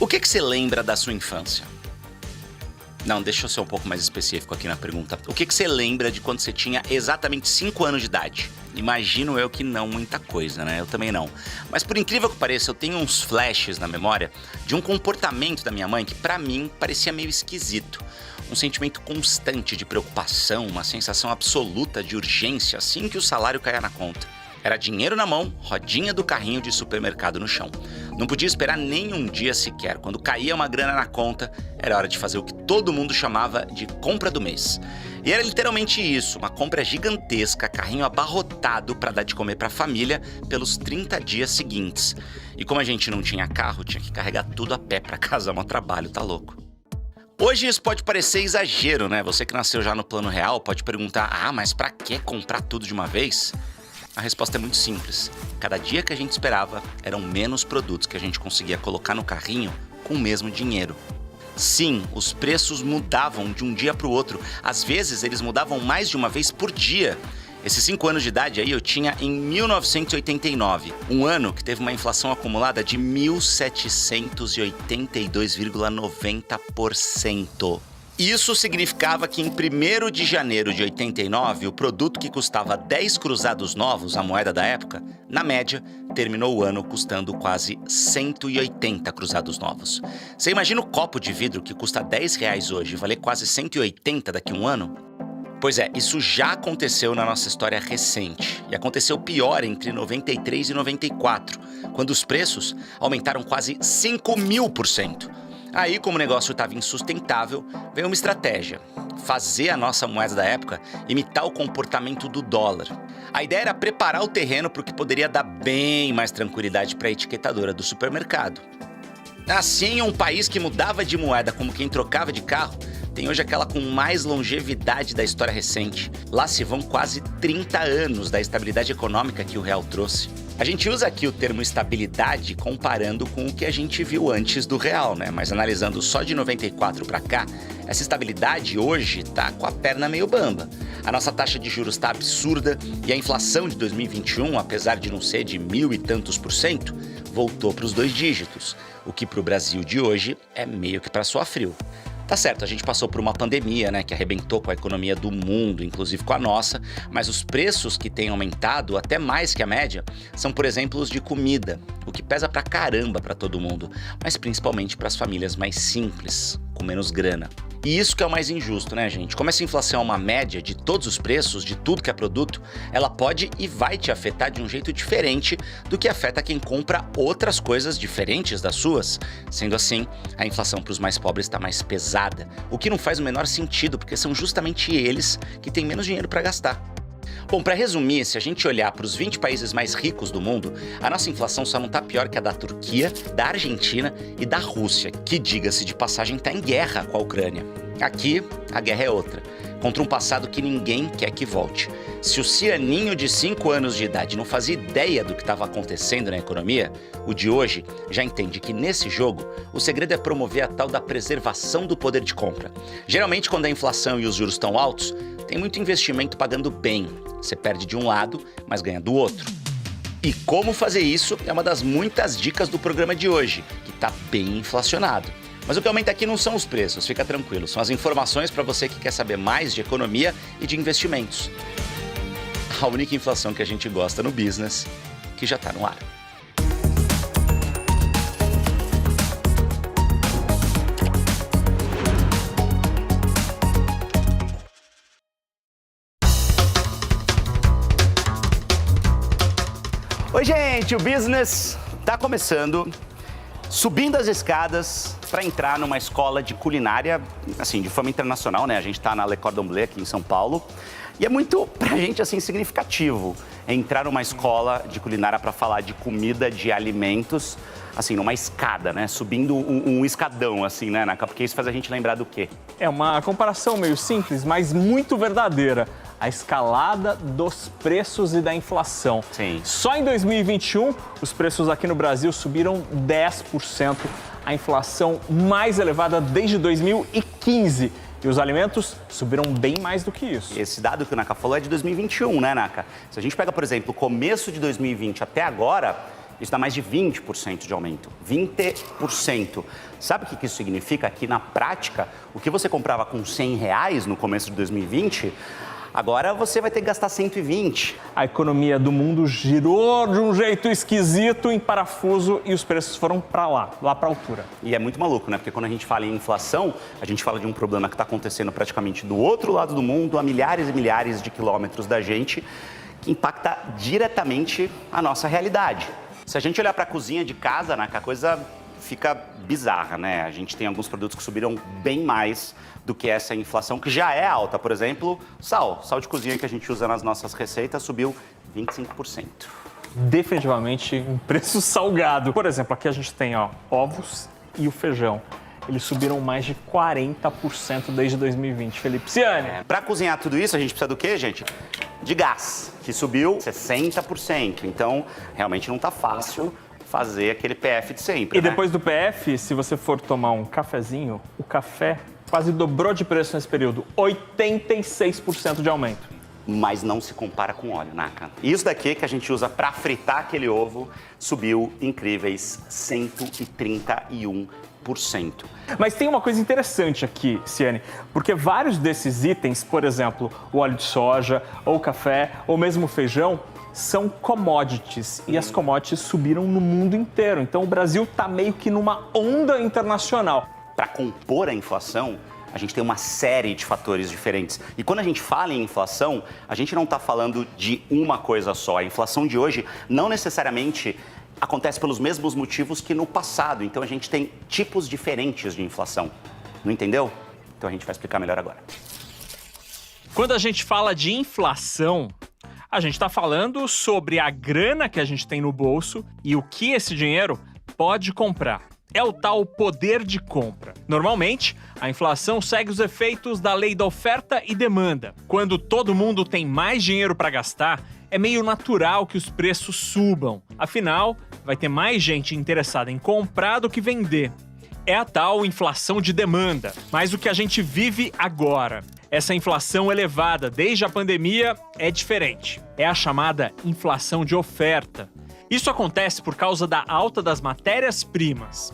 O que você lembra da sua infância? Não, deixa eu ser um pouco mais específico aqui na pergunta. O que você lembra de quando você tinha exatamente 5 anos de idade? Imagino eu que não muita coisa, né? Eu também não. Mas por incrível que pareça, eu tenho uns flashes na memória de um comportamento da minha mãe que pra mim parecia meio esquisito. Um sentimento constante de preocupação, uma sensação absoluta de urgência assim que o salário caía na conta. Era dinheiro na mão, rodinha do carrinho de supermercado no chão. Não podia esperar nem um dia sequer. Quando caía uma grana na conta, era hora de fazer o que todo mundo chamava de compra do mês. E era literalmente isso, uma compra gigantesca, carrinho abarrotado para dar de comer para a família pelos 30 dias seguintes. E como a gente não tinha carro, tinha que carregar tudo a pé para casa, um trabalho, tá louco. Hoje isso pode parecer exagero, né? Você que nasceu já no plano real pode perguntar, mas pra que comprar tudo de uma vez? A resposta é muito simples. Cada dia que a gente esperava, eram menos produtos que a gente conseguia colocar no carrinho com o mesmo dinheiro. Sim, os preços mudavam de um dia para o outro. Às vezes, eles mudavam mais de uma vez por dia. Esses 5 anos de idade aí eu tinha em 1989, um ano que teve uma inflação acumulada de 1.782,90%. Isso significava que em 1º de janeiro de 89, o produto que custava 10 cruzados novos, a moeda da época, na média, terminou o ano custando quase 180 cruzados novos. Você imagina o copo de vidro que custa R$10 hoje valer quase 180 daqui a um ano? Pois é, isso já aconteceu na nossa história recente. E aconteceu pior entre 93 e 94, quando os preços aumentaram quase 5.000%. Aí, como o negócio estava insustentável, veio uma estratégia: fazer a nossa moeda da época imitar o comportamento do dólar. A ideia era preparar o terreno para o que poderia dar bem mais tranquilidade para a etiquetadora do supermercado. Assim, um país que mudava de moeda como quem trocava de carro, tem hoje aquela com mais longevidade da história recente. Lá se vão quase 30 anos da estabilidade econômica que o real trouxe. A gente usa aqui o termo estabilidade comparando com o que a gente viu antes do real, né? Mas analisando só de 94 para cá, essa estabilidade hoje tá com a perna meio bamba. A nossa taxa de juros tá absurda e a inflação de 2021, apesar de não ser de 1.000 e tantos %, voltou para os 2 dígitos, o que para o Brasil de hoje é meio que para suar frio. Tá certo, a gente passou por uma pandemia, né, que arrebentou com a economia do mundo, inclusive com a nossa, mas os preços que têm aumentado, até mais que a média, são, por exemplo, os de comida, o que pesa pra caramba pra todo mundo, mas principalmente pras famílias mais simples, com menos grana. E isso que é o mais injusto, né, gente? Como essa inflação é uma média de todos os preços, de tudo que é produto, ela pode e vai te afetar de um jeito diferente do que afeta quem compra outras coisas diferentes das suas. Sendo assim, a inflação para os mais pobres está mais pesada, o que não faz o menor sentido, porque são justamente eles que têm menos dinheiro para gastar. Bom, para resumir, se a gente olhar para os 20 países mais ricos do mundo, a nossa inflação só não está pior que a da Turquia, da Argentina e da Rússia, que, diga-se de passagem, está em guerra com a Ucrânia. Aqui, a guerra é outra, contra um passado que ninguém quer que volte. Se o cianinho de 5 anos de idade não fazia ideia do que estava acontecendo na economia, o de hoje já entende que nesse jogo o segredo é promover a tal da preservação do poder de compra. Geralmente, quando a inflação e os juros estão altos, tem muito investimento pagando bem. Você perde de um lado, mas ganha do outro. E como fazer isso é uma das muitas dicas do programa de hoje, que está bem inflacionado. Mas o que aumenta aqui não são os preços, fica tranquilo. São as informações para você que quer saber mais de economia e de investimentos. A única inflação que a gente gosta no business, que já está no ar. Oi, gente, o business está começando, subindo as escadas para entrar numa escola de culinária, assim, de fama internacional, né? A gente está na Le Cordon Bleu aqui em São Paulo e é muito, pra gente, assim, significativo entrar numa escola de culinária para falar de comida, de alimentos, assim, numa escada, né? Subindo um escadão, assim, né, Naka? Porque isso faz a gente lembrar do quê? É uma comparação meio simples, mas muito verdadeira. A escalada dos preços e da inflação. Sim. Só em 2021, os preços aqui no Brasil subiram 10%, a inflação mais elevada desde 2015. E os alimentos subiram bem mais do que isso. Esse dado que o Naka falou é de 2021, né, Naka? Se a gente pega, por exemplo, o começo de 2020 até agora, Isso dá mais de 20% de aumento. 20%. Sabe o que isso significa? Que na prática, o que você comprava com R$100 no começo de 2020, agora você vai ter que gastar 120. A economia do mundo girou de um jeito esquisito em parafuso e os preços foram para lá para a altura. E é muito maluco, né? Porque quando a gente fala em inflação, a gente fala de um problema que está acontecendo praticamente do outro lado do mundo, a milhares e milhares de quilômetros da gente, que impacta diretamente a nossa realidade. Se a gente olhar para a cozinha de casa, né, a coisa fica bizarra, né? A gente tem alguns produtos que subiram bem mais do que essa inflação, que já é alta. Por exemplo, sal de cozinha que a gente usa nas nossas receitas subiu 25%. Definitivamente um preço salgado. Por exemplo, aqui a gente tem ovos e o feijão. Eles subiram mais de 40% desde 2020. Felipe Ciani. Para cozinhar tudo isso, a gente precisa do quê, gente? De gás, que subiu 60%. Então, realmente não está fácil fazer aquele PF de sempre, E depois do PF, se você for tomar um cafezinho, o café quase dobrou de preço nesse período. 86% de aumento. Mas não se compara com óleo, Naka. Isso daqui que a gente usa para fritar aquele ovo subiu incríveis 131%. Mas tem uma coisa interessante aqui, Ciani, porque vários desses itens, por exemplo, o óleo de soja, ou o café, ou mesmo o feijão, são commodities. E as commodities subiram no mundo inteiro. Então o Brasil está meio que numa onda internacional. Para compor a inflação, a gente tem uma série de fatores diferentes. E quando a gente fala em inflação, a gente não está falando de uma coisa só. A inflação de hoje não necessariamente acontece pelos mesmos motivos que no passado. Então a gente tem tipos diferentes de inflação. Não entendeu? Então a gente vai explicar melhor agora. Quando a gente fala de inflação, a gente está falando sobre a grana que a gente tem no bolso e o que esse dinheiro pode comprar. É o tal poder de compra. Normalmente, a inflação segue os efeitos da lei da oferta e demanda. Quando todo mundo tem mais dinheiro para gastar, é meio natural que os preços subam. Afinal, vai ter mais gente interessada em comprar do que vender. É a tal inflação de demanda. Mas o que a gente vive agora, essa inflação elevada desde a pandemia, é diferente. É a chamada inflação de oferta. Isso acontece por causa da alta das matérias-primas.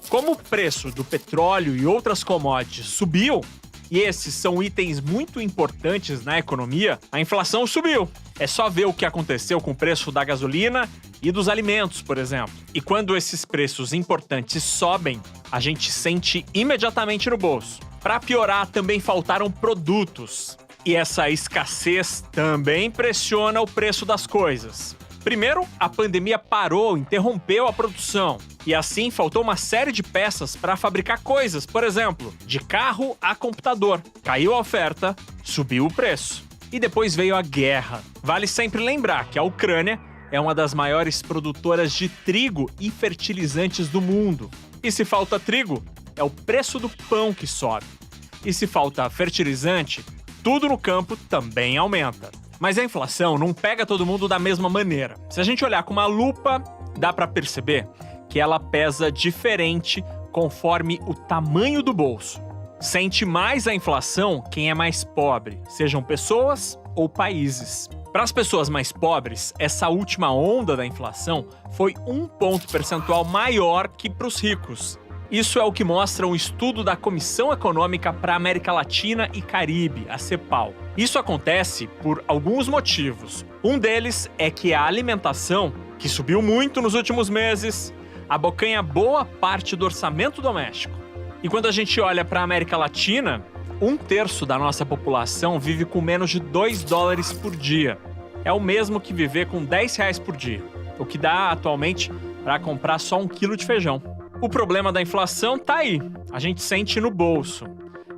Como o preço do petróleo e outras commodities subiu, e esses são itens muito importantes na economia, a inflação subiu. É só ver o que aconteceu com o preço da gasolina e dos alimentos, por exemplo. E quando esses preços importantes sobem, a gente sente imediatamente no bolso. Para piorar, também faltaram produtos. E essa escassez também pressiona o preço das coisas. Primeiro, a pandemia parou, interrompeu a produção. E assim faltou uma série de peças para fabricar coisas, por exemplo, de carro a computador. Caiu a oferta, subiu o preço. E depois veio a guerra. Vale sempre lembrar que a Ucrânia é uma das maiores produtoras de trigo e fertilizantes do mundo. E se falta trigo, é o preço do pão que sobe. E se falta fertilizante, tudo no campo também aumenta. Mas a inflação não pega todo mundo da mesma maneira. Se a gente olhar com uma lupa, dá para perceber que ela pesa diferente conforme o tamanho do bolso. Sente mais a inflação quem é mais pobre, sejam pessoas ou países. Para as pessoas mais pobres, essa última onda da inflação foi 1 ponto percentual maior que para os ricos. Isso é o que mostra um estudo da Comissão Econômica para a América Latina e Caribe, a CEPAL. Isso acontece por alguns motivos. Um deles é que a alimentação, que subiu muito nos últimos meses, abocanha boa parte do orçamento doméstico. E quando a gente olha para a América Latina, 1/3 da nossa população vive com menos de $2 por dia. É o mesmo que viver com R$10 por dia, o que dá atualmente para comprar só 1 quilo de feijão. O problema da inflação tá aí, a gente sente no bolso.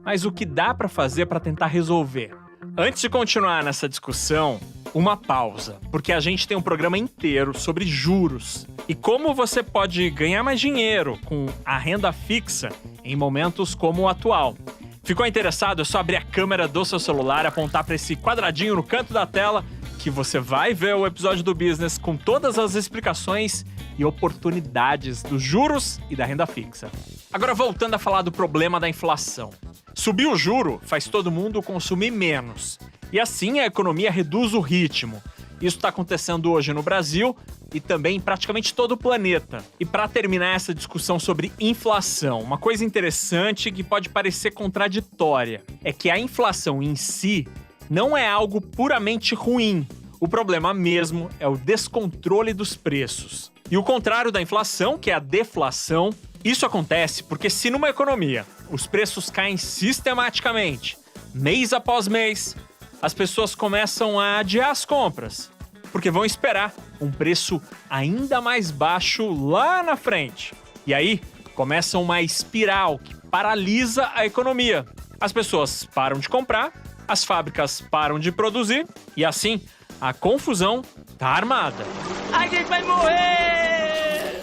Mas o que dá para fazer para tentar resolver? Antes de continuar nessa discussão, uma pausa, porque a gente tem um programa inteiro sobre juros e como você pode ganhar mais dinheiro com a renda fixa em momentos como o atual. Ficou interessado? É só abrir a câmera do seu celular, apontar para esse quadradinho no canto da tela que você vai ver o episódio do Business com todas as explicações e oportunidades dos juros e da renda fixa. Agora voltando a falar do problema da inflação. Subir o juro faz todo mundo consumir menos. E assim a economia reduz o ritmo. Isso está acontecendo hoje no Brasil, e também em praticamente todo o planeta. E para terminar essa discussão sobre inflação, uma coisa interessante que pode parecer contraditória é que a inflação em si não é algo puramente ruim. O problema mesmo é o descontrole dos preços. E o contrário da inflação, que é a deflação, isso acontece porque se numa economia os preços caem sistematicamente, mês após mês, as pessoas começam a adiar as compras, porque vão esperar um preço ainda mais baixo lá na frente. E aí começa uma espiral que paralisa a economia. As pessoas param de comprar, as fábricas param de produzir e assim a confusão tá armada. A gente vai morrer!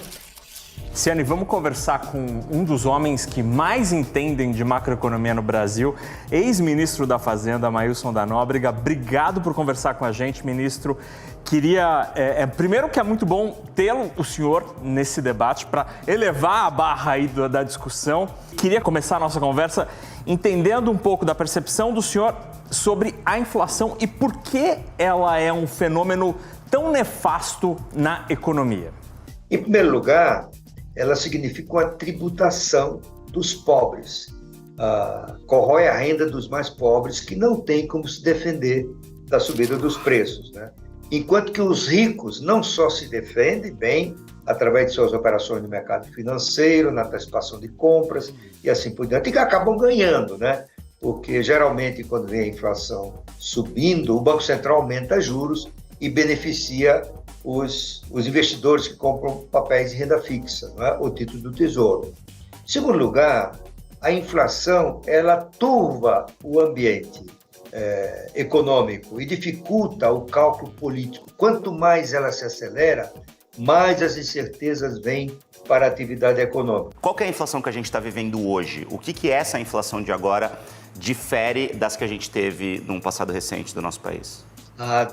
Ciane, vamos conversar com um dos homens que mais entendem de macroeconomia no Brasil, ex-ministro da Fazenda, Maílson da Nóbrega. Obrigado por conversar com a gente, ministro. Queria, primeiro que é muito bom ter o senhor nesse debate para elevar a barra aí da discussão. Queria começar a nossa conversa entendendo um pouco da percepção do senhor sobre a inflação e por que ela é um fenômeno tão nefasto na economia. Em primeiro lugar, ela significa uma tributação dos pobres, corrói a renda dos mais pobres que não tem como se defender da subida dos preços, né? Enquanto que os ricos não só se defendem bem através de suas operações no mercado financeiro, na antecipação de compras e assim por diante, e que acabam ganhando, né? Porque geralmente quando vem a inflação subindo, o Banco Central aumenta juros e beneficia os investidores que compram papéis de renda fixa, não é? Ou títulos do Tesouro. Em segundo lugar, a inflação ela turva o ambiente econômico e dificulta o cálculo político. Quanto mais ela se acelera, mais as incertezas vêm para a atividade econômica. Qual que é a inflação que a gente está vivendo hoje? O que essa inflação de agora difere das que a gente teve num passado recente do nosso país?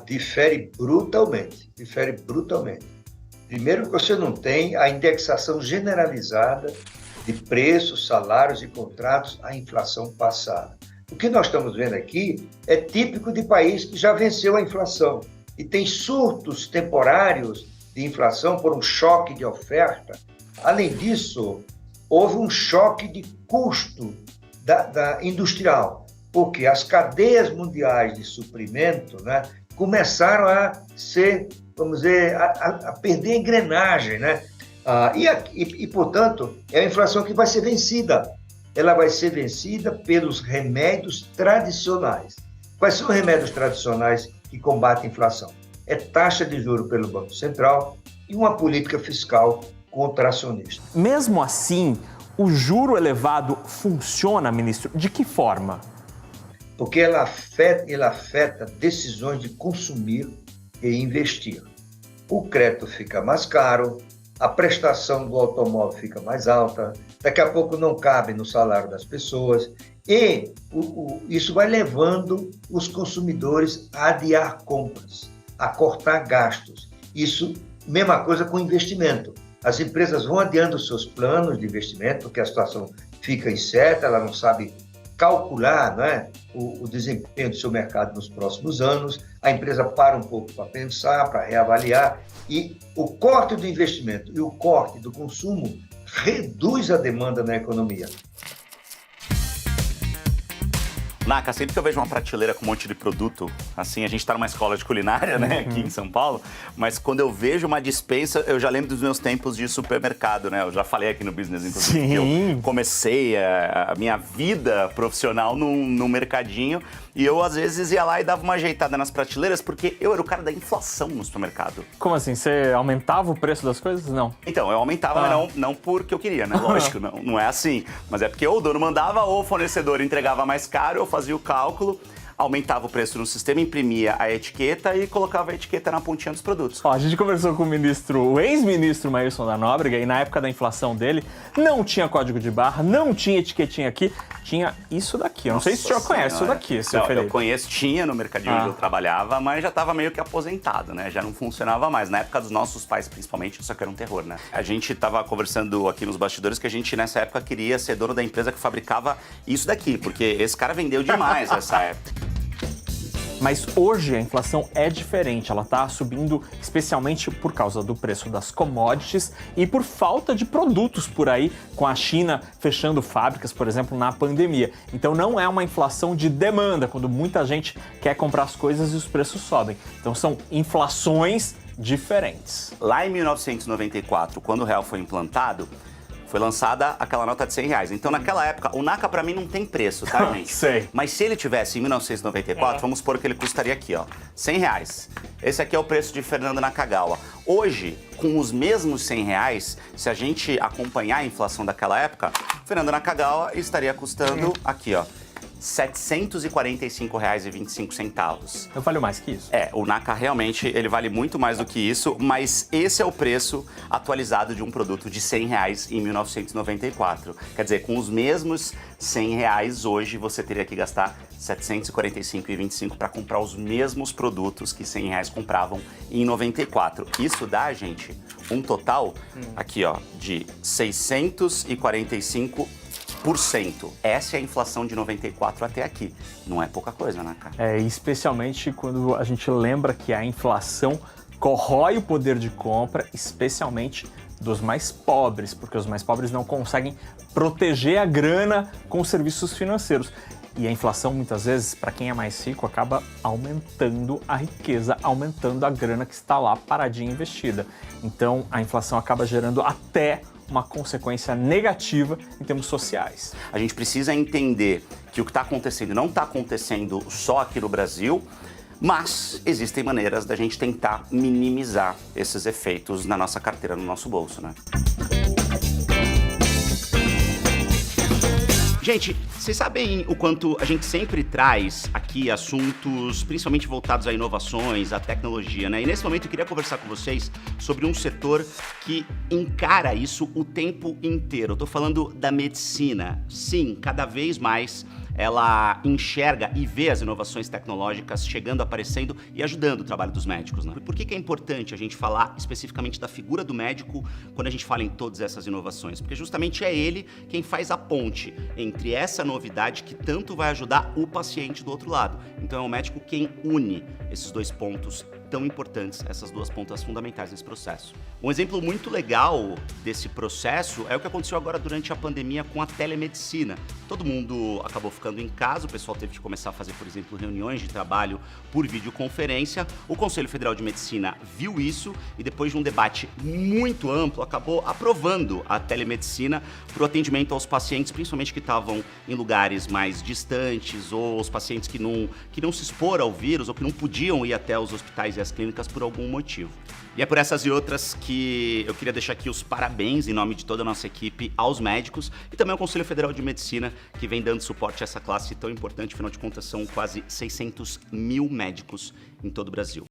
Difere brutalmente. Primeiro que você não tem a indexação generalizada de preços, salários e contratos à inflação passada. O que nós estamos vendo aqui é típico de país que já venceu a inflação e tem surtos temporários de inflação por um choque de oferta. Além disso, houve um choque de custo da industrial, porque as cadeias mundiais de suprimento, né, começaram a ser, vamos dizer, a perder a engrenagem, né? Portanto, é a inflação que vai ser vencida. Ela vai ser vencida pelos remédios tradicionais. Quais são os remédios tradicionais que combatem a inflação? É taxa de juros pelo Banco Central e uma política fiscal contracionista. Mesmo assim, o juro elevado funciona, ministro? De que forma? Porque ele afeta decisões de consumir e investir. O crédito fica mais caro, a prestação do automóvel fica mais alta, daqui a pouco não cabe no salário das pessoas e isso vai levando os consumidores a adiar compras, a cortar gastos. Isso, mesma coisa com investimento. As empresas vão adiando os seus planos de investimento, porque a situação fica incerta, ela não sabe calcular, né, o desempenho do seu mercado nos próximos anos, a empresa para um pouco para pensar, para reavaliar, e o corte do investimento e o corte do consumo reduz a demanda na economia. Naka, sempre que eu vejo uma prateleira com um monte de produto, assim, a gente está numa escola de culinária, né, aqui em São Paulo, mas quando eu vejo uma despensa, eu já lembro dos meus tempos de supermercado, né? Eu já falei aqui no Business, inclusive, que eu comecei a minha vida profissional num mercadinho e eu, às vezes, ia lá e dava uma ajeitada nas prateleiras porque eu era o cara da inflação no supermercado. Como assim? Você aumentava o preço das coisas? Não. Então, eu aumentava, mas não porque eu queria, né? Lógico, não é assim. Mas é porque ou o dono mandava ou o fornecedor entregava mais caro, eu fazia o cálculo, aumentava o preço no sistema, imprimia a etiqueta e colocava a etiqueta na pontinha dos produtos. Ó, a gente conversou com o ex-ministro Maílson da Nóbrega e na época da inflação dele não tinha código de barra, não tinha etiquetinha aqui, tinha isso daqui. Eu não sei se o senhor conhece isso daqui, seu Felipe. Eu conheço, tinha no mercadinho onde eu trabalhava, mas já estava meio que aposentado, né? Já não funcionava mais. Na época dos nossos pais, principalmente, isso aqui era um terror, né? A gente estava conversando aqui nos bastidores que a gente, nessa época, queria ser dono da empresa que fabricava isso daqui, porque esse cara vendeu demais nessa época. Mas hoje a inflação é diferente, ela está subindo especialmente por causa do preço das commodities e por falta de produtos por aí, com a China fechando fábricas, por exemplo, na pandemia. Então não é uma inflação de demanda, quando muita gente quer comprar as coisas e os preços sobem. Então são inflações diferentes. Lá em 1994, quando o real foi implantado, foi lançada aquela nota de R$100. Então, naquela época, o NACA pra mim não tem preço, tá, gente? Sei. Mas se ele tivesse em 1994, vamos supor que ele custaria aqui, ó, R$100. Esse aqui é o preço de Fernando Nakagawa. Hoje, com os mesmos R$100, se a gente acompanhar a inflação daquela época, Fernando Nakagawa estaria custando aqui, ó, R$745,25. Eu valho mais que isso. O Naka realmente, ele vale muito mais do que isso, mas esse é o preço atualizado de um produto de R$100 em 1994. Quer dizer, com os mesmos R$100 hoje, você teria que gastar R$745,25 para comprar os mesmos produtos que R$100 compravam em 94. Isso dá, gente, um total aqui, ó, de 645%. Essa é a inflação de 94 até aqui. Não é pouca coisa, né, cara? Especialmente quando a gente lembra que a inflação corrói o poder de compra, especialmente dos mais pobres, porque os mais pobres não conseguem proteger a grana com os serviços financeiros. E a inflação, muitas vezes, para quem é mais rico, acaba aumentando a riqueza, aumentando a grana que está lá paradinha investida. Então, a inflação acaba gerando até uma consequência negativa em termos sociais. A gente precisa entender que o que está acontecendo não está acontecendo só aqui no Brasil, mas existem maneiras da gente tentar minimizar esses efeitos na nossa carteira, no nosso bolso, né? Gente, vocês sabem o quanto a gente sempre traz aqui assuntos principalmente voltados a inovações, a tecnologia, né? E nesse momento eu queria conversar com vocês sobre um setor que encara isso o tempo inteiro. Eu tô falando da medicina. Sim, cada vez mais ela enxerga e vê as inovações tecnológicas chegando, aparecendo e ajudando o trabalho dos médicos, né? Por que é importante a gente falar especificamente da figura do médico quando a gente fala em todas essas inovações? Porque justamente é ele quem faz a ponte entre essa novidade que tanto vai ajudar o paciente do outro lado. Então é o médico quem une esses dois pontos tão importantes, essas duas pontas fundamentais nesse processo. Um exemplo muito legal desse processo é o que aconteceu agora durante a pandemia com a telemedicina. Todo mundo acabou ficando em casa, o pessoal teve que começar a fazer, por exemplo, reuniões de trabalho por videoconferência. O Conselho Federal de Medicina viu isso e depois de um debate muito amplo, acabou aprovando a telemedicina para o atendimento aos pacientes, principalmente que estavam em lugares mais distantes ou os pacientes que não se exporam ao vírus ou que não podiam ir até os hospitais e as clínicas por algum motivo. E é por essas e outras que eu queria deixar aqui os parabéns em nome de toda a nossa equipe aos médicos e também ao Conselho Federal de Medicina que vem dando suporte a essa classe tão importante, afinal de contas são quase 600 mil médicos em todo o Brasil.